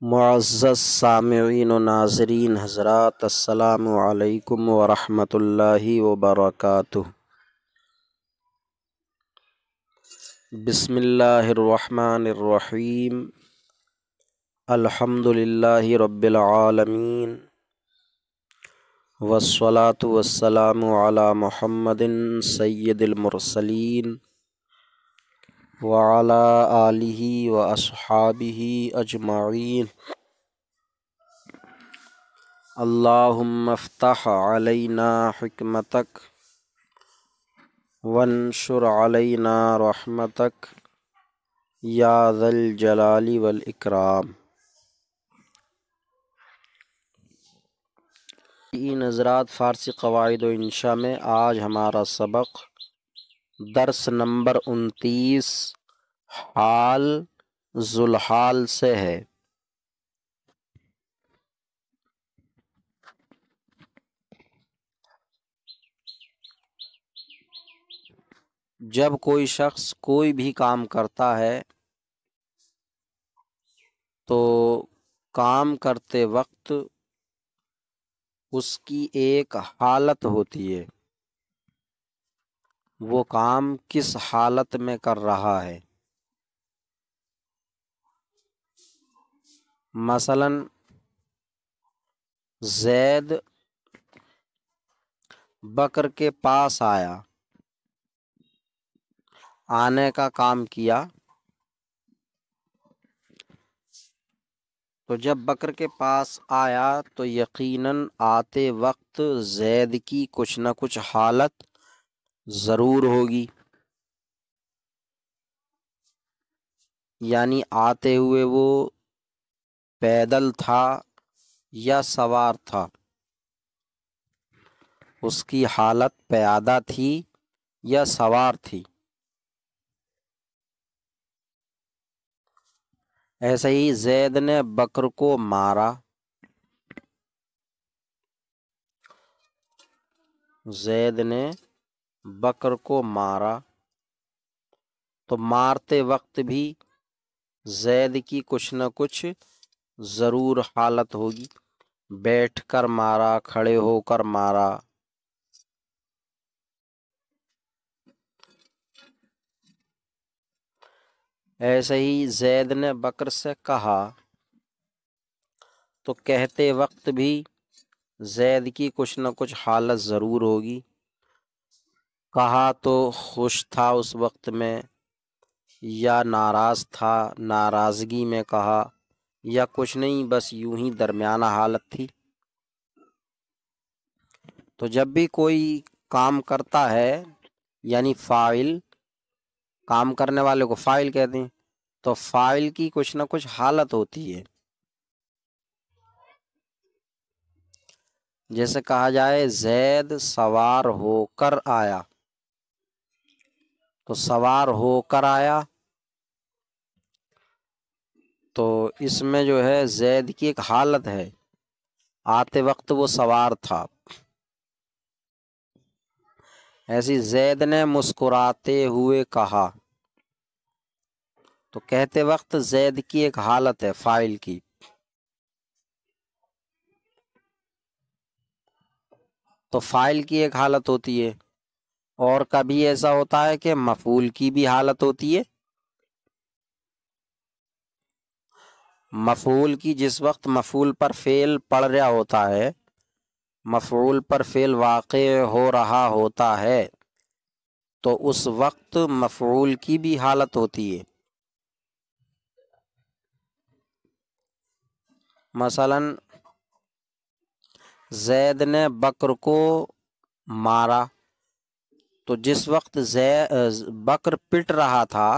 معزز سامعین و ناظرین حضرات، السلام علیکم ورحمۃ اللہ وبرکاتہ۔ بسم اللہ الرحمن الرحیم۔ الحمد للہ رب العالمین، والصلاة والسلام علی محمد سید المرسلین وعلی آلہ واصحابہ اجمعین۔ اللہم افتح علینا حکمتک وانشر علینا رحمتک یا ذا الجلال والاکرام۔ حضرات، فارسی قواعد و انشاء میں آج ہمارا سبق درس نمبر 29 حال ذوالحال سے ہے۔ جب کوئی شخص کوئی بھی کام کرتا ہے تو کام کرتے وقت اس کی ایک حالت ہوتی ہے، وہ کام کس حالت میں کر رہا ہے۔ مثلا زید بکر کے پاس آیا، آنے کا کام کیا، تو جب بکر کے پاس آیا تو یقیناً آتے وقت زید کی کچھ نہ کچھ حالت ضرور ہوگی، یعنی آتے ہوئے وہ پیدل تھا یا سوار تھا، اس کی حالت پیادہ تھی یا سوار تھی۔ ایسے ہی زید نے بکر کو مارا، زید نے بکر کو مارا تو مارتے وقت بھی زید کی کچھ نہ کچھ ضرور حالت ہوگی، بیٹھ کر مارا، کھڑے ہو کر مارا۔ ایسے ہی زید نے بکر سے کہا تو کہتے وقت بھی زید کی کچھ نہ کچھ حالت ضرور ہوگی۔ کہا تو خوش تھا اس وقت میں، یا ناراض تھا، ناراضگی میں کہا، یا کچھ نہیں، بس یوں ہی درمیانہ حالت تھی۔ تو جب بھی کوئی کام کرتا ہے، یعنی فاعل، کام کرنے والے کو فاعل کہتے ہیں، تو فاعل کی کچھ نہ کچھ حالت ہوتی ہے۔ جیسے کہا جائے زید سوار ہو کر آیا، تو سوار ہو کر آیا تو اس میں جو ہے زید کی ایک حالت ہے، آتے وقت وہ سوار تھا۔ ایسی زید نے مسکراتے ہوئے کہا، تو کہتے وقت زید کی ایک حالت ہے فاعل کی۔ تو فاعل کی ایک حالت ہوتی ہے، اور کبھی ایسا ہوتا ہے کہ مفعول کی بھی حالت ہوتی ہے۔ مفعول کی جس وقت مفعول پر فعل پڑ رہا ہوتا ہے، مفعول پر فعل واقع ہو رہا ہوتا ہے، تو اس وقت مفعول کی بھی حالت ہوتی ہے۔ مثلا زید نے بکر کو مارا، تو جس وقت بکر پٹ رہا تھا،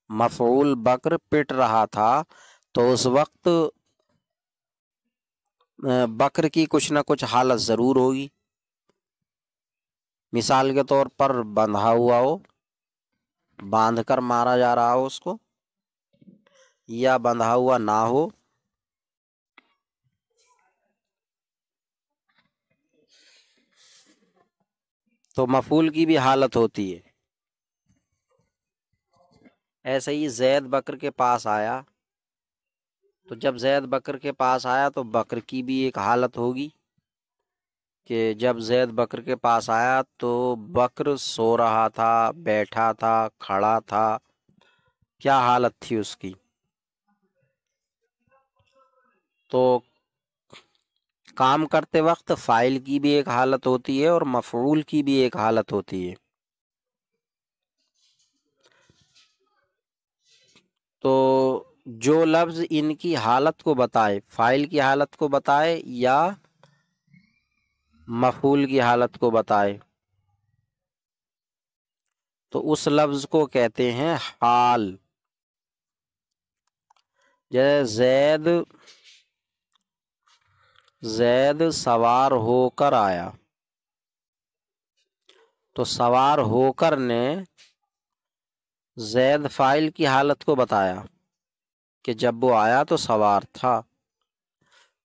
مفعول بکر پٹ رہا تھا، تو اس وقت بکر کی کچھ نہ کچھ حالت ضرور ہوگی۔ مثال کے طور پر بندھا ہوا ہو، باندھ کر مارا جا رہا ہو اس کو، یا بندھا ہوا نہ ہو، تو مفعول کی بھی حالت ہوتی ہے۔ ایسے ہی زید بکر کے پاس آیا، تو جب زید بکر کے پاس آیا تو بکر کی بھی ایک حالت ہوگی کہ جب زید بکر کے پاس آیا تو بکر سو رہا تھا، بیٹھا تھا، کھڑا تھا، کیا حالت تھی اس کی؟ تو کام کرتے وقت فاعل کی بھی ایک حالت ہوتی ہے اور مفعول کی بھی ایک حالت ہوتی ہے۔ تو جو لفظ ان کی حالت کو بتائے، فاعل کی حالت کو بتائے یا مفعول کی حالت کو بتائے، تو اس لفظ کو کہتے ہیں حال۔ جیسے زید سوار ہو کر آیا، تو سوار ہو کر نے زید فاعل کی حالت کو بتایا کہ جب وہ آیا تو سوار تھا،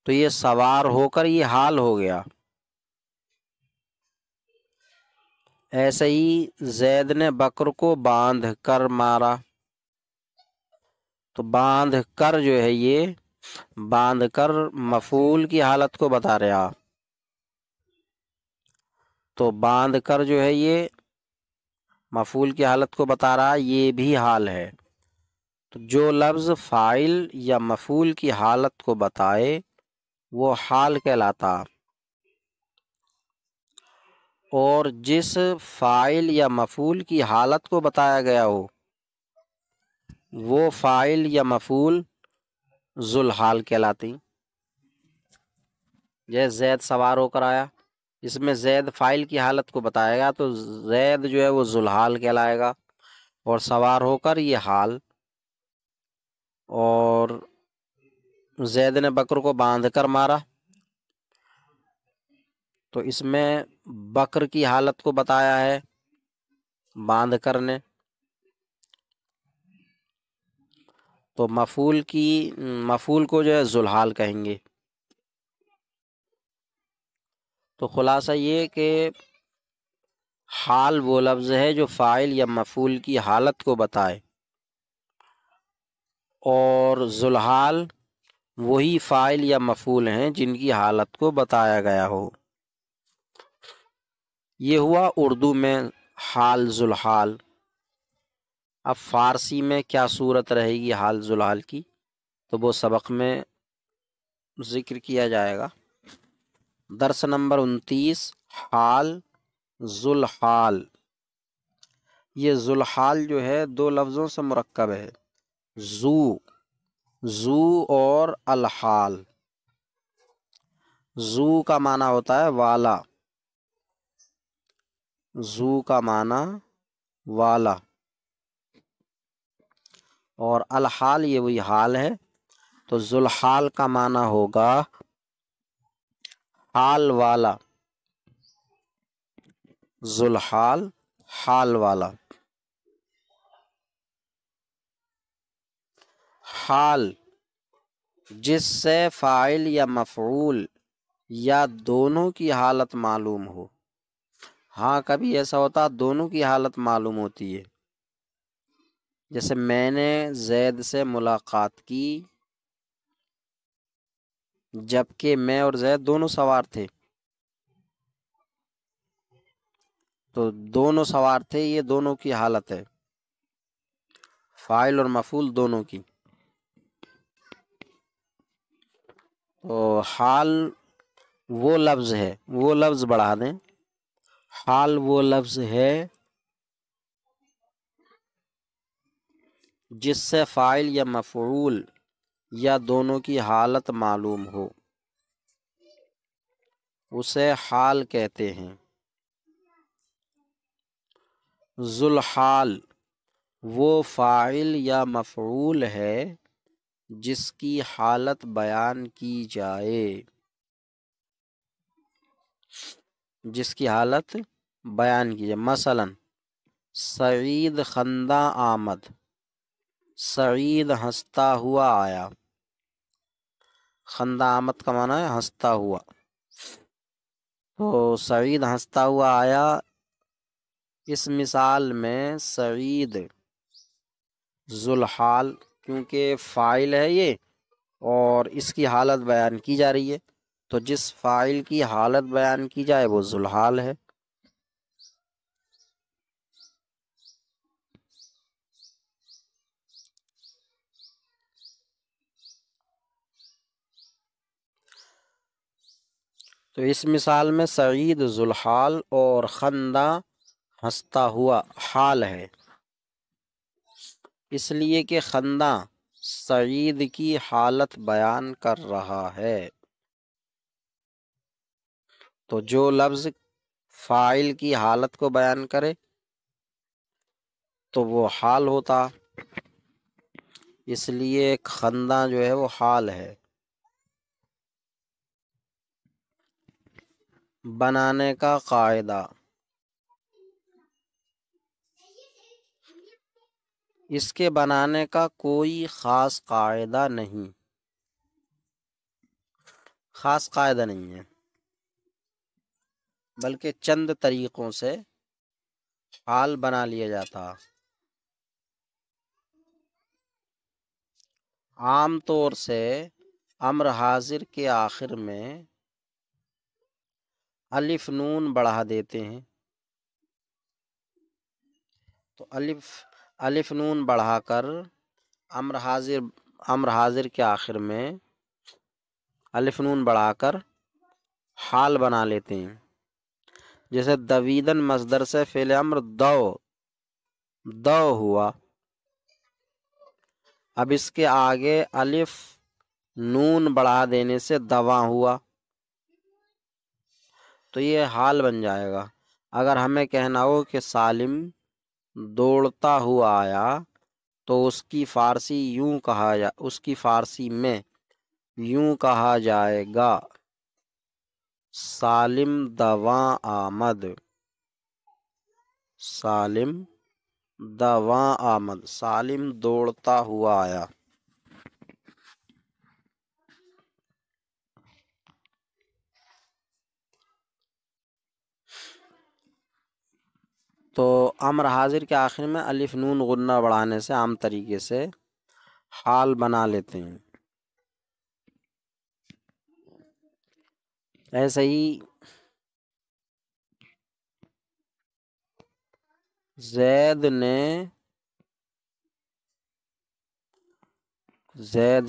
تو یہ سوار ہو کر یہ حال ہو گیا۔ ایسے ہی زید نے بکر کو باندھ کر مارا، تو باندھ کر جو ہے یہ باندھ کر مفعول کی حالت کو بتا رہا، تو باندھ کر جو ہے یہ مفعول کی حالت کو بتا رہا، یہ بھی حال ہے۔ تو جو لفظ فاعل یا مفعول کی حالت کو بتائے وہ حال کہلاتا، اور جس فاعل یا مفعول کی حالت کو بتایا گیا ہو وہ فاعل یا مفعول ذوالحال کہلاتی۔ جیسے زید سوار ہو کر آیا، اس میں زید فاعل کی حالت کو بتائے گا تو زید جو ہے وہ ذوالحال کہلائے گا، اور سوار ہو کر یہ حال۔ اور زید نے بکر کو باندھ کر مارا، تو اس میں بکر کی حالت کو بتایا ہے باندھ کر نے، تو مفعول کو جو ہے ذوالحال کہیں گے۔ تو خلاصہ یہ کہ حال وہ لفظ ہے جو فاعل یا مفعول کی حالت کو بتائے، اور ذوالحال وہی فاعل یا مفعول ہیں جن کی حالت کو بتایا گیا ہو۔ یہ ہوا اردو میں حال ذوالحال۔ اب فارسی میں کیا صورت رہے گی حال ذوالحال کی، تو وہ سبق میں ذکر کیا جائے گا۔ درس نمبر 29، حال ذوالحال۔ یہ ذوالحال جو ہے دو لفظوں سے مرکب ہے، ذو اور الحال۔ ذو کا معنی ہوتا ہے والا، ذو کا معنی والا، اور الحال یہ وہی حال ہے، تو ذوالحال کا معنی ہوگا حال والا، ذوالحال حال والا۔ حال جس سے فاعل یا مفعول یا دونوں کی حالت معلوم ہو۔ ہاں کبھی ایسا ہوتا دونوں کی حالت معلوم ہوتی ہے، جیسے میں نے زید سے ملاقات کی جبکہ میں اور زید دونوں سوار تھے، تو دونوں سوار تھے، یہ دونوں کی حالت ہے، فاعل اور مفعول دونوں کی۔ تو حال وہ لفظ ہے، وہ لفظ بڑھا دیں، حال وہ لفظ ہے جس سے فاعل یا مفعول یا دونوں کی حالت معلوم ہو، اسے حال کہتے ہیں۔ ذوالحال وہ فاعل یا مفعول ہے جس کی حالت بیان کی جائے، جس کی حالت بیان کی جائے۔ مثلا سعید خنداں آمد، سعید ہنستا ہوا آیا، خنداں آمد کا معنی ہے ہنستا ہوا، تو سعید ہنستا ہوا آیا، اس مثال میں سعید ذوالحال کیونکہ فاعل ہے یہ اور اس کی حالت بیان کی جا رہی ہے، تو جس فاعل کی حالت بیان کی جائے وہ ذوالحال ہے۔ تو اس مثال میں سعید ذوالحال اور خندہ ہنستا ہوا حال ہے، اس لیے کہ خندہ سعید کی حالت بیان کر رہا ہے، تو جو لفظ فاعل کی حالت کو بیان کرے تو وہ حال ہوتا، اس لیے خندہ جو ہے وہ حال ہے۔ بنانے کا قاعدہ، اس کے بنانے کا کوئی خاص قاعدہ نہیں، خاص قاعدہ نہیں ہے، بلکہ چند طریقوں سے حال بنا لیا جاتا۔ عام طور سے امر حاضر کے آخر میں الف نون بڑھا دیتے ہیں، تو الف نون بڑھا کر امر حاضر کے آخر میں الف نون بڑھا کر حال بنا لیتے ہیں، جیسے دویدن مصدر سے فعل امر دو ہوا، اب اس کے آگے الف نون بڑھا دینے سے دواں ہوا، تو یہ حال بن جائے گا۔ اگر ہمیں کہنا ہو کہ سالم دوڑتا ہوا آیا تو اس کی فارسی میں یوں کہا جائے گا، سالم دواں آمد، سالم دواں آمد، سالم دوڑتا ہوا آیا۔ تو امر حاضر کے آخر میں الف نون غنہ بڑھانے سے عام طریقے سے حال بنا لیتے ہیں۔ ایسے ہی زید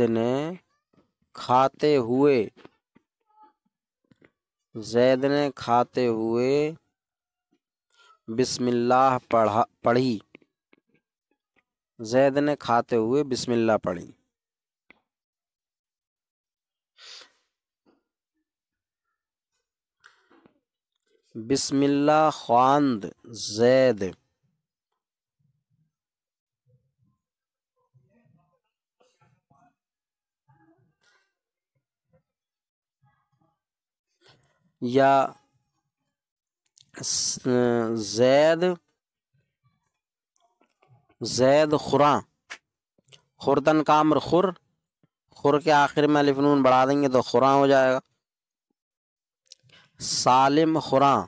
نے کھاتے ہوئے بسم اللہ پڑھی، زید نے کھاتے ہوئے بسم اللہ پڑھی۔ بسم اللہ خواند زید، یا زید خوراں، خوردن کا امر خور کے آخر میں الف نون بڑھا دیں گے تو خوراں ہو جائے گا۔ سالم خوراں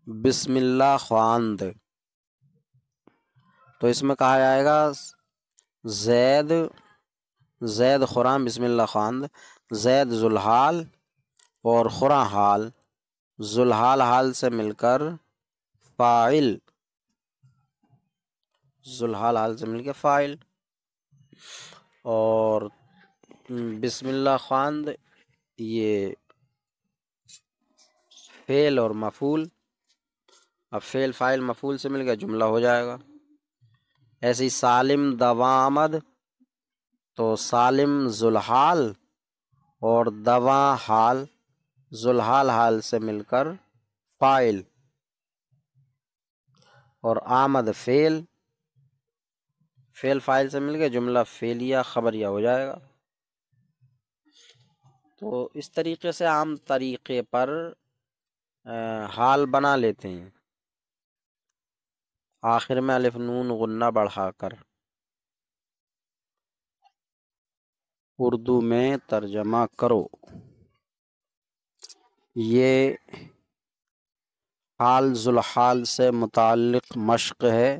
بسم اللہ خواند، تو اس میں کہا جائے گا زید خوراں بسم اللہ خواند، زید ذوالحال اور خوراں حال، ذوالحال حال سے مل کر فاعل، ذوالحال حال سے مل کے فاعل، اور بسم اللہ خواند یہ فعل اور مفعول، اب فعل فاعل مفعول سے مل کے جملہ ہو جائے گا۔ ایسے ہی سالم دواں آمد، تو سالم ذوالحال اور دواں حال، ذوالحال حال سے مل کر فاعل اور آمد فعل فاعل سے مل کے جملہ فعلیہ خبریہ ہو جائے گا۔ تو اس طریقے سے عام طریقے پر حال بنا لیتے ہیں، آخر میں الف نون غنہ بڑھا کر۔ اردو میں ترجمہ کرو، یہ حال ذوالحال سے متعلق مشق ہے۔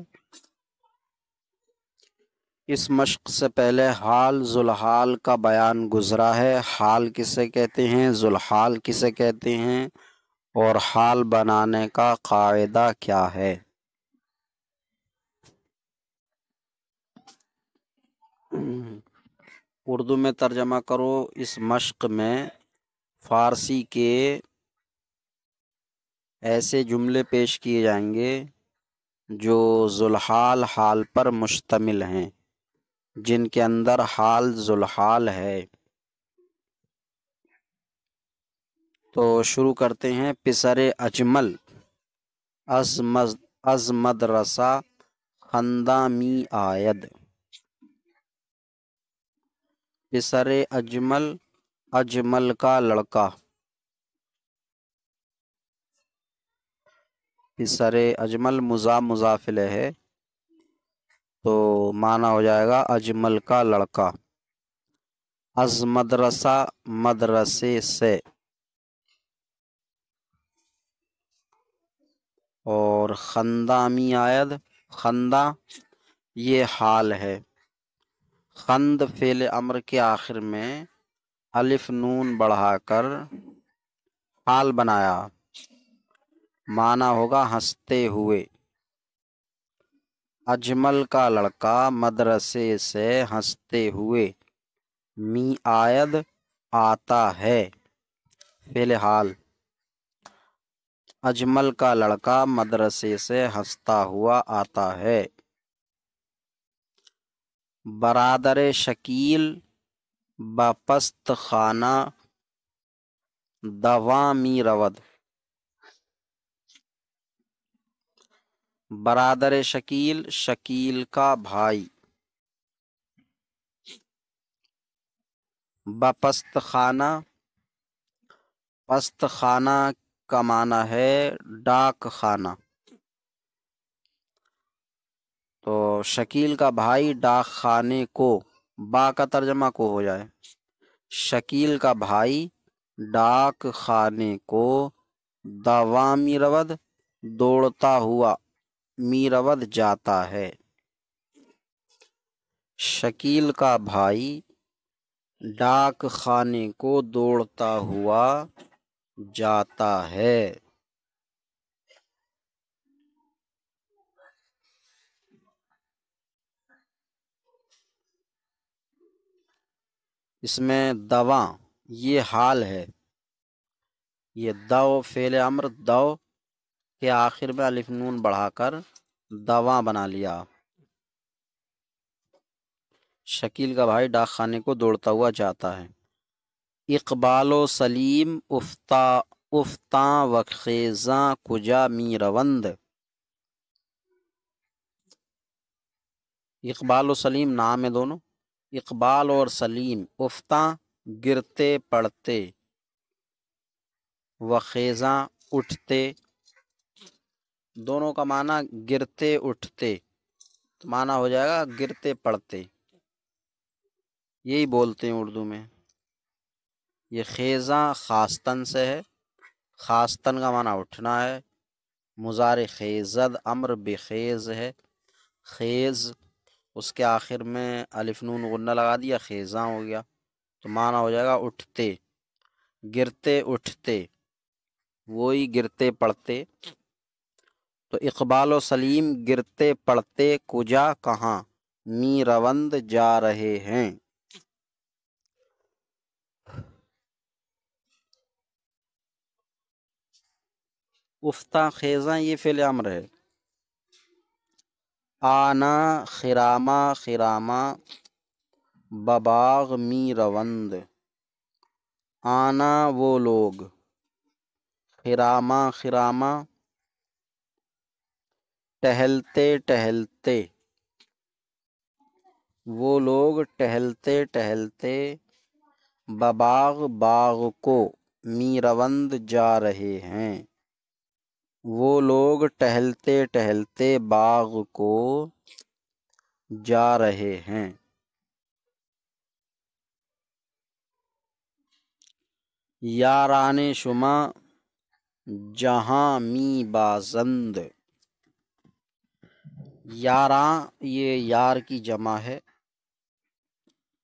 اس مشق سے پہلے حال ذوالحال کا بیان گزرا ہے۔ حال کسے کہتے ہیں، ذوالحال کسے کہتے ہیں، اور حال بنانے کا قاعدہ کیا ہے۔ اردو میں ترجمہ کرو۔ اس مشق میں فارسی کے ایسے جملے پیش کیے جائیں گے جو ذوالحال حال پر مشتمل ہیں، جن کے اندر حال ذوالحال ہے۔ تو شروع کرتے ہیں۔ پسر اجمل از مدرسہ خندہ می آید۔ پسر اجمل، اجمل کا لڑکا۔ پسر اجمل مضاف مضاف الیہ ہے تو معنی ہو جائے گا اجمل کا لڑکا۔ از مدرسہ، مدرسے سے، اور خندہ می آید، خندہ یہ حال ہے۔ خند فعل امر کے آخر میں الف نون بڑھا کر حال بنایا، معنی ہوگا ہنستے ہوئے۔ اجمل کا لڑکا مدرسے سے ہنستے ہوئے، می آید آتا ہے، فعل حال۔ اجمل کا لڑکا مدرسے سے ہنستا ہوا آتا ہے۔ برادر شکیل بپست خانہ دواں می رود۔ برادر شکیل، شکیل کا بھائی۔ بپست خانہ، پست خانہ کا معنی ہے ڈاک خانہ، تو شکیل کا بھائی ڈاک خانے کو، با کا ترجمہ کو ہو جائے، شکیل کا بھائی ڈاک خانے کو دواں می رود، دوڑتا ہوا، می رود جاتا ہے۔ شکیل کا بھائی ڈاک خانے کو دوڑتا ہوا جاتا ہے۔ اس میں دواں یہ حال ہے، یہ دو فعل امر دو کے آخر میں الف نون بڑھا کر دواں بنا لیا۔ شکیل کا بھائی ڈاک خانے کو دوڑتا ہوا جاتا ہے۔ اقبال و سلیم افتاں و خیزاں کجا می روند۔ اقبال و سلیم نام ہے دونوں۔ اقبال اور سلیم افتاں گرتے پڑتے، و خیزاں اٹھتے، دونوں کا معنی گرتے اٹھتے، تو معنی ہو جائے گا گرتے پڑتے، یہی بولتے ہیں اردو میں۔ یہ خیزاں خاستن سے ہے، خاستن کا معنی اٹھنا ہے، مضارع خیزد امر بخیز ہے، خیز اس کے آخر میں الف نون غنہ لگا دیا، خیزاں ہو گیا، تو معنی ہو جائے گا اٹھتے، گرتے اٹھتے، وہی گرتے پڑتے۔ تو اقبال و سلیم گرتے پڑتے کجا کہاں، می روند جا رہے ہیں۔ افتاں خیزاں یہ فعل امر ہے۔ آنا خرامہ خرامہ بباغ می روند۔ آنا وہ لوگ، خرامہ خرامہ ٹہلتے ٹہلتے، وہ لوگ ٹہلتے ٹہلتے بباغ باغ کو، می روند جا رہے ہیں، وہ لوگ ٹہلتے ٹہلتے باغ کو جا رہے ہیں۔ یاران شما جہاں می بازند۔ یاراں یہ یار کی جمع ہے،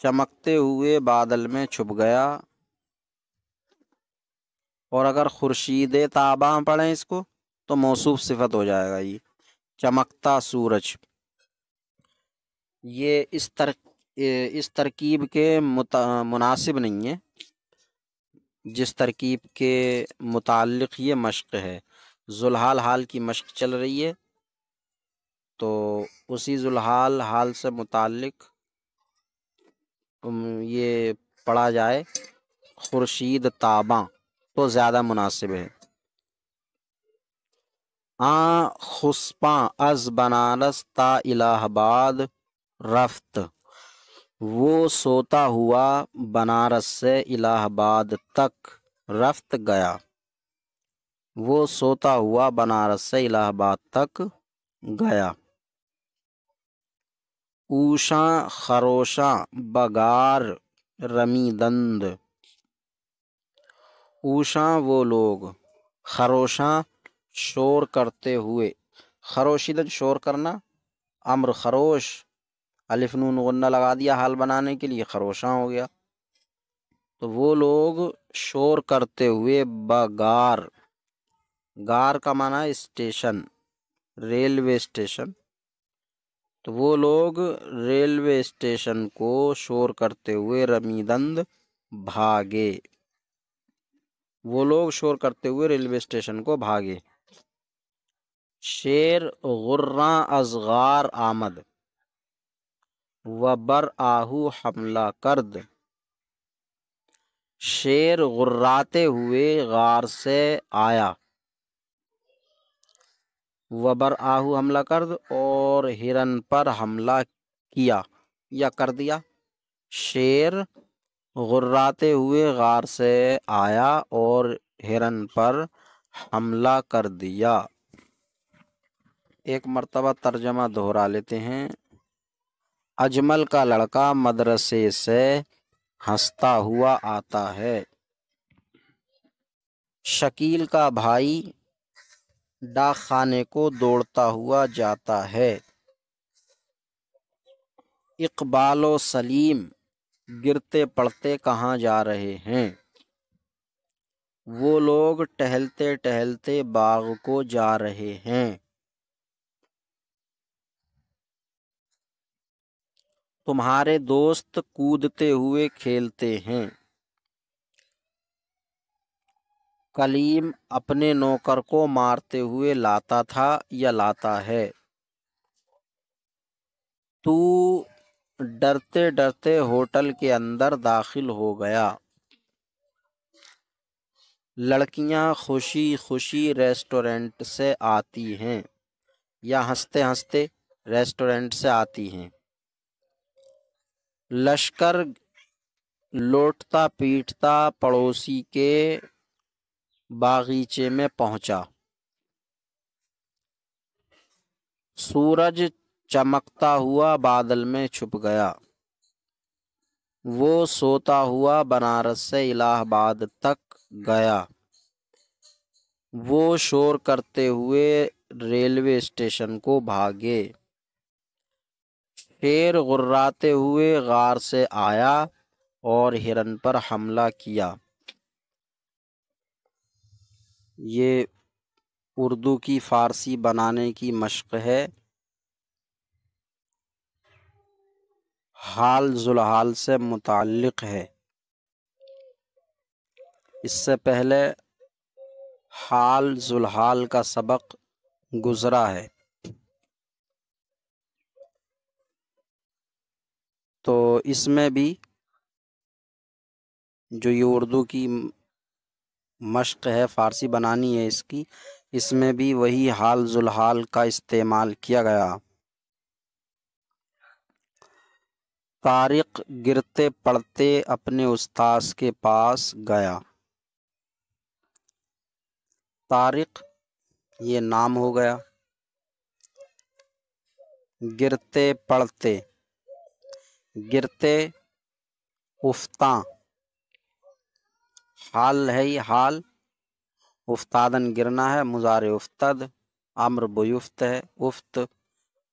چمکتے ہوئے بادل میں چھپ گیا، اور اگر خورشید تاباں پڑھیں اس کو تو موصوف صفت ہو جائے گا یہ چمکتا سورج۔ یہ اس ترکیب کے مناسب نہیں ہے جس ترکیب کے متعلق یہ مشق ہے۔ ذوالحال حال کی مشق چل رہی ہے تو اسی ذوالحال حال سے متعلق یہ پڑھا جائے خورشید تاباں تو زیادہ مناسب ہے۔ خسپاں از بنارس تا الہ آباد رفت، وہ سوتا ہوا بنارس سے الہ آباد تک رفت گیا، وہ سوتا ہوا بنارس سے الہ آباد تک گیا۔ اوشاں خروشاں بگار رمیدند، اوشاں وہ لوگ، خروشاں شور کرتے ہوئے، خروشیدن شور کرنا، امر خروش، الف نون غنہ لگا دیا حال بنانے کے لیے، خروشاں ہو گیا۔ تو وہ لوگ شور کرتے ہوئے بگار، گار کا معنی ہے اسٹیشن، ریلوے اسٹیشن، تو وہ لوگ ریلوے اسٹیشن کو شور کرتے ہوئے رمیدند بھاگے، وہ لوگ شور کرتے ہوئے ریلوے اسٹیشن کو بھاگے۔ شیر غراں از غار آمد و بر آہو حملہ کرد، شیر غراتے ہوئے غار سے آیا، وبر آہو حملہ کرد اور ہرن پر حملہ کیا یا کر دیا۔ شیر غراتے ہوئے غار سے آیا اور ہرن پر حملہ کر دیا۔ ایک مرتبہ ترجمہ دہرا لیتے ہیں۔ اجمل کا لڑکا مدرسے سے ہنستا ہوا آتا ہے، شکیل کا بھائی ڈاک خانے کو دوڑتا ہوا جاتا ہے، اقبال و سلیم گرتے پڑتے کہاں جا رہے ہیں، وہ لوگ ٹہلتے ٹہلتے باغ کو جا رہے ہیں، تمہارے دوست کودتے ہوئے کھیلتے ہیں، کلیم اپنے نوکر کو مارتے ہوئے لاتا تھا یا لاتا ہے، تو ڈرتے ڈرتے ہوٹل کے اندر داخل ہو گیا، لڑکیاں خوشی خوشی ریسٹورنٹ سے آتی ہیں یا ہنستے ہنستے ریسٹورنٹ سے آتی ہیں، لشکر لوٹتا پیٹتا پڑوسی کے باغیچے میں پہنچا، سورج چمکتا ہوا بادل میں چھپ گیا، وہ سوتا ہوا بنارس سے الہ آباد تک گیا، وہ شور کرتے ہوئے ریلوے اسٹیشن کو بھاگے، شیر غراتے ہوئے غار سے آیا اور ہرن پر حملہ کیا۔ یہ اردو کی فارسی بنانے کی مشق ہے، حال ذوالحال سے متعلق ہے۔ اس سے پہلے حال ذوالحال کا سبق گزرا ہے، تو اس میں بھی جو یہ اردو کی مشق ہے فارسی بنانی ہے اس میں بھی وہی حال ذوالحال کا استعمال کیا گیا۔ طارق گرتے پڑتے اپنے استاذ کے پاس گیا، طارق یہ نام ہو گیا، گرتے پڑتے، گرتے افتاں، حال ہے یہ حال، افتادن گرنا ہے، مضارع افتد، امر بیفت ہے، افت،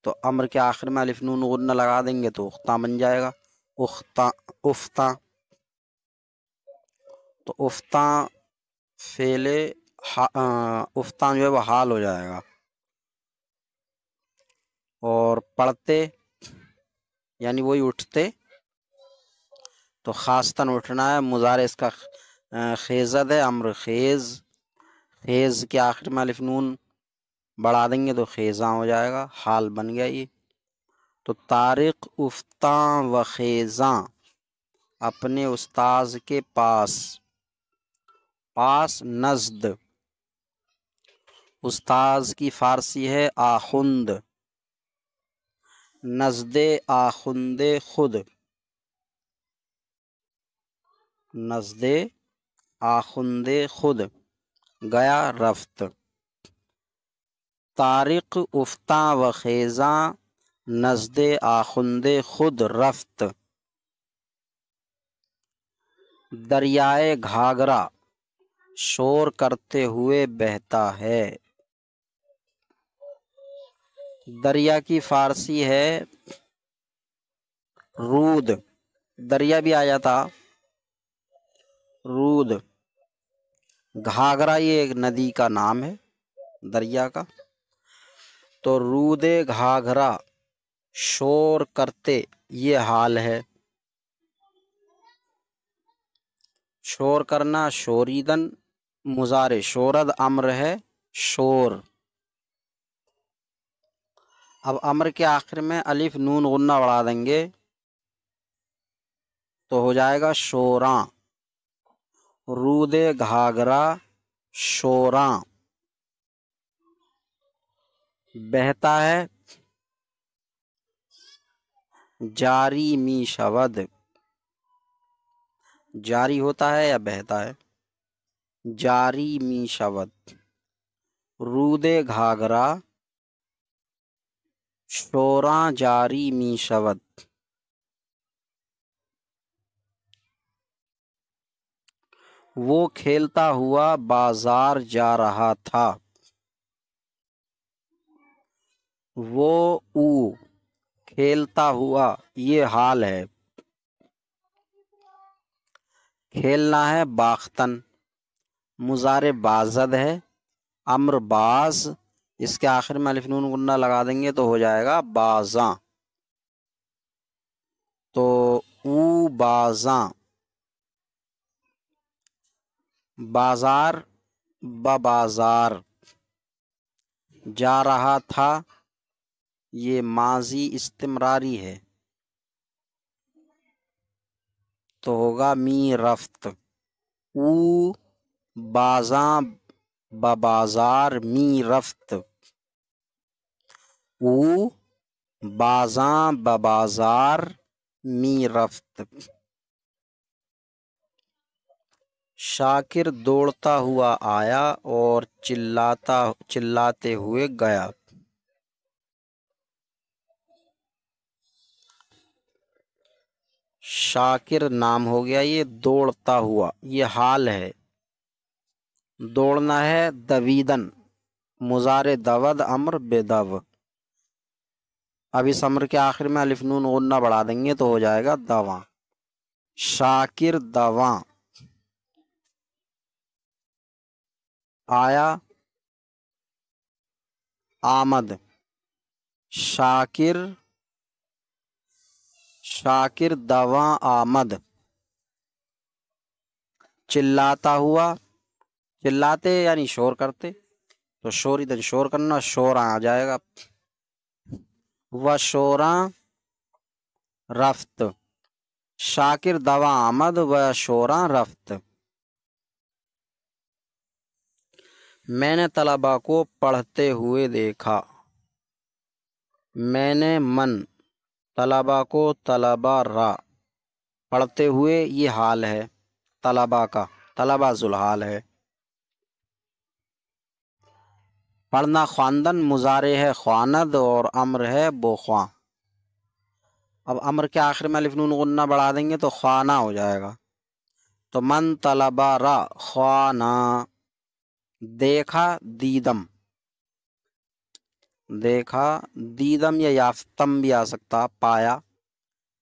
تو امر کے آخر میں الف نون غنہ لگا دیں گے تو اختاں بن جائے گا، اختاں افتاں، تو افتاں فعل افتاں جو ہے وہ حال ہو جائے گا، اور پڑھتے یعنی وہی اٹھتے، تو خاصتاً اٹھنا ہے، مضارع اس کا خیزد ہے، امر خیز، خیز کے آخر میں الف نون بڑھا دیں گے تو خیزاں ہو جائے گا، حال بن گیا یہ۔ تو طارق افتاں و خیزاں اپنے استاذ کے پاس، پاس نزد، استاذ کی فارسی ہے آخند، نزد آخند خود، نزد آخند خود گیا رفت۔ طارق افتاں و خیزاں نزد آخند خود رفت۔ دریائے گھاگرا شور کرتے ہوئے بہتا ہے، دریا کی فارسی ہے رود، دریا بھی آیا تھا رود، گھاگرا یہ ایک ندی کا نام ہے دریا کا، تو رود گھاگرا شور کرتے یہ حال ہے، شور کرنا شوریدن مضارع، شورد امر ہے شور، اب امر کے آخر میں الف نون غنہ بڑھا دیں گے تو ہو جائے گا شوراں، رود گھاگرا شوراں، بہتا ہے جاری می شود، جاری ہوتا ہے یا بہتا ہے، جاری می شود، رود گھاگرا شوراں جاری می شود۔ وہ کھیلتا ہوا بازار جا رہا تھا، وہ او کھیلتا ہوا یہ حال ہے، کھیلنا ہے باختن، مضارع بازد ہے، امر باز، اس کے آخر میں الف نون غنہ لگا دیں گے تو ہو جائے گا بازاں، تو او بازاں، بازار بازار، جا رہا تھا یہ ماضی استمراری ہے تو ہوگا می رفت، او بازاں بازار می رفت، او بازاں بازار می رفت۔ شاکر دوڑتا ہوا آیا اور چلاتے ہوئے گیا، شاکر نام ہو گیا، یہ دوڑتا ہوا یہ حال ہے، دوڑنا ہے دویدن، مضارع دود امر بدو، اب اس امر کے آخر میں الف نون غنہ بڑھا دیں گے تو ہو جائے گا دواں، شاکر دواں، آیا آمد، شاکر دواں آمد، چلاتا ہوا، چلاتے یعنی شور کرتے تو شوریدن شور کرنا، شوراں آ جائے گا، و شوراں رفت، شاکر دواں آمد و شوراں رفت۔ میں نے طلباء کو پڑھتے ہوئے دیکھا، میں نے من طلباء کو طلباء را پڑھتے ہوئے یہ حال ہے طلباء کا، طلباء ذوالحال ہے، پڑھنا خواندن مضارع ہے خواند اور امر ہے بوخواں، اب امر کے آخر میں الف نون غنہ بڑھا دیں گے تو خوانا ہو جائے گا، تو من طلباء را خوانا، دیکھا دیدم، دیکھا دیدم یا یافتم بھی آ سکتا، پایا،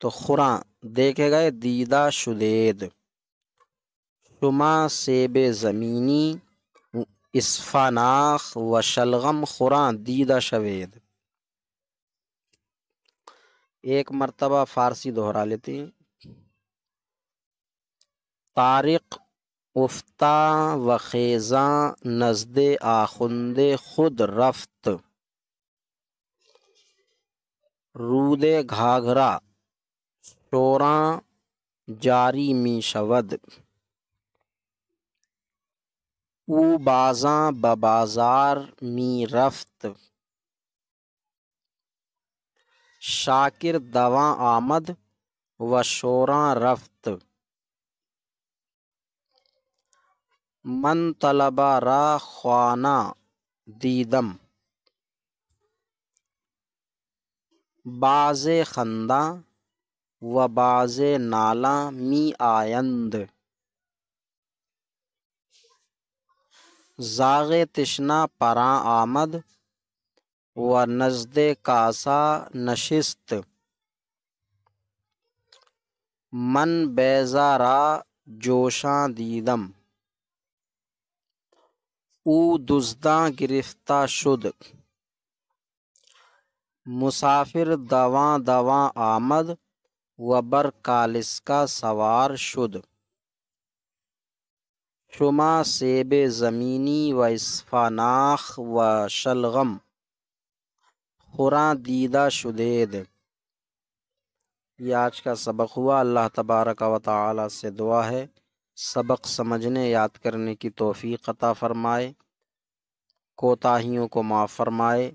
تو خراں دیکھے گئے دیدہ شدید، شما سیب زمینی، اسفناخ و شلغم خراں دیدہ شوید۔ ایک مرتبہ فارسی دہرا لیتے ہیں۔ طارق افتہ و خیزاں نزد آخند خود رفت، رود گھاگھرا شوراں جاری می شود، او بازاں ببازار می رفت، شاکر دواں آمد و شوراں رفت، من طلبہ را خوانا دیدم، باز خنداں و باز نالاں می آیند، زاغ تشنہ پراں آمد و نزد کاسا نشست، من بیضا را جوشاں دیدم، او دزداں گرفتہ شد، مسافر دواں دواں آمد و بر کالسکا سوار شد، شما سیب زمینی و اسفناخ و شلغم خراں دیدہ شدید۔ یہ آج کا سبق ہوا۔ اللہ تبارک و تعالی سے دعا ہے سبق سمجھنے یاد کرنے کی توفیق عطا فرمائے، کوتاہیوں کو معاف فرمائے۔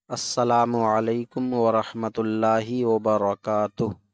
السلام علیکم ورحمۃ اللہ وبرکاتہ۔